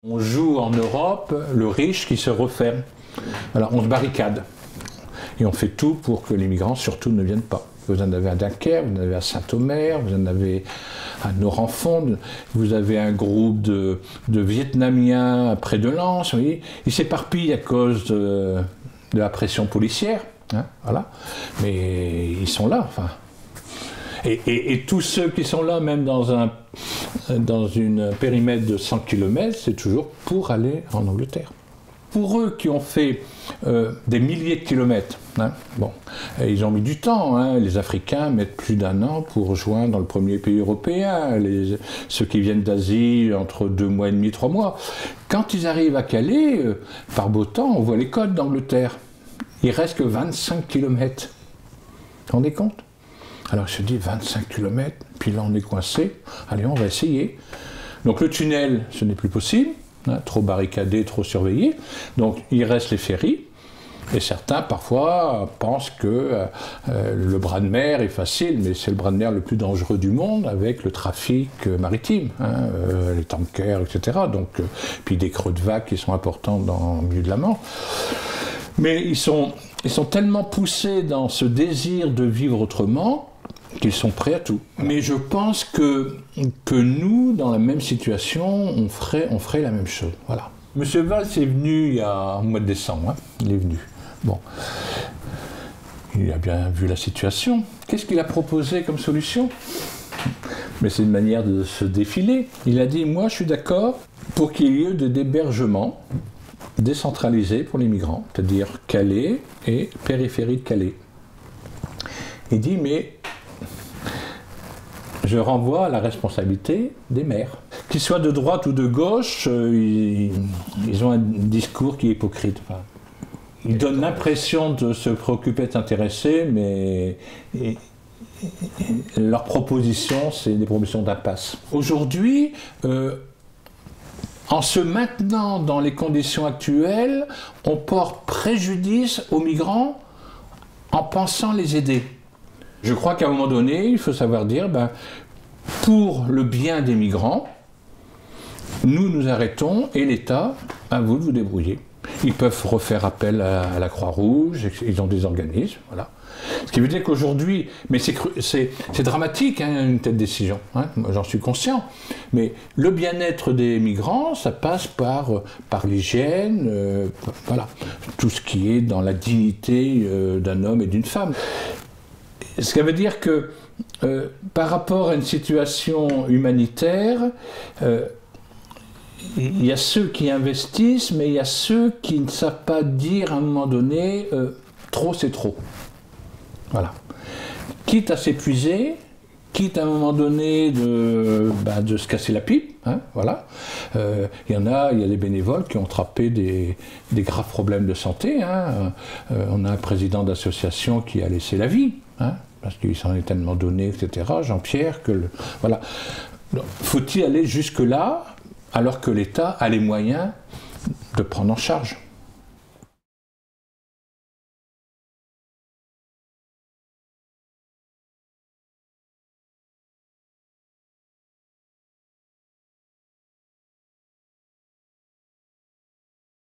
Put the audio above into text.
On joue en Europe le riche qui se referme. Alors on se barricade et on fait tout pour que les migrants surtout ne viennent pas. Vous en avez à Dunkerque, vous en avez à Saint-Omer, vous en avez à Norenfond, vous avez un groupe de Vietnamiens près de Lens, vous voyez. Ils s'éparpillent à cause de la pression policière, hein, voilà. Mais ils sont là, enfin. Et tous ceux qui sont là, même dans une périmètre de 100 km, c'est toujours pour aller en Angleterre. Pour eux qui ont fait des milliers de kilomètres, hein, bon, ils ont mis du temps, hein, les Africains mettent plus d'1 an pour rejoindre dans le premier pays européen, ceux qui viennent d'Asie entre 2 mois et demi, 3 mois. Quand ils arrivent à Calais, par beau temps, on voit les côtes d'Angleterre. Il reste que 25 km. Vous vous rendez compte ? Alors je me dis 25 km, puis là on est coincé, allez on va essayer. Donc le tunnel, ce n'est plus possible, hein, trop barricadé, trop surveillé, donc il reste les ferries, et certains parfois pensent que le bras de mer est facile, mais c'est le bras de mer le plus dangereux du monde avec le trafic maritime, hein, les tankers, etc. Donc, puis des creux de vagues qui sont importants dans le milieu de la Manche. Mais ils sont tellement poussés dans ce désir de vivre autrement, qu'ils sont prêts à tout. Mais je pense que nous, dans la même situation, on ferait la même chose. Voilà. Monsieur Valls est venu il y a au mois de décembre. Hein. Il est venu. Bon. Il a bien vu la situation. Qu'est-ce qu'il a proposé comme solution? Mais c'est une manière de se défiler. Il a dit, moi je suis d'accord pour qu'il y ait lieu d'hébergement décentralisé pour les migrants, c'est-à-dire Calais et périphérie de Calais. Il dit, mais je renvoie à la responsabilité des maires. Qu'ils soient de droite ou de gauche, ils ont un discours qui est hypocrite. Enfin, ils donnent l'impression de se préoccuper, de s'intéresser, mais leurs propositions, c'est des propositions d'impasse. Aujourd'hui, en se maintenant dans les conditions actuelles, on porte préjudice aux migrants en pensant les aider. Je crois qu'à un moment donné, il faut savoir dire, ben, pour le bien des migrants, nous arrêtons et l'État, à vous de vous débrouiller. Ils peuvent refaire appel à la Croix-Rouge, ils ont des organismes, voilà. Ce qui veut dire qu'aujourd'hui, mais c'est dramatique, hein, une telle décision, hein, j'en suis conscient, mais le bien-être des migrants, ça passe par l'hygiène, voilà, tout ce qui est dans la dignité d'un homme et d'une femme. Ce qui veut dire que par rapport à une situation humanitaire, il y a ceux qui investissent, mais il y a ceux qui ne savent pas dire à un moment donné trop c'est trop. Voilà. Quitte à s'épuiser, quitte à un moment donné de se casser la pipe, hein, voilà. Il y a des bénévoles qui ont attrapé des graves problèmes de santé. Hein. On a un président d'association qui a laissé la vie, hein, parce qu'il s'en est tellement donné, etc. Jean-Pierre, voilà. Faut-il aller jusque-là, alors que l'État a les moyens de prendre en charge ?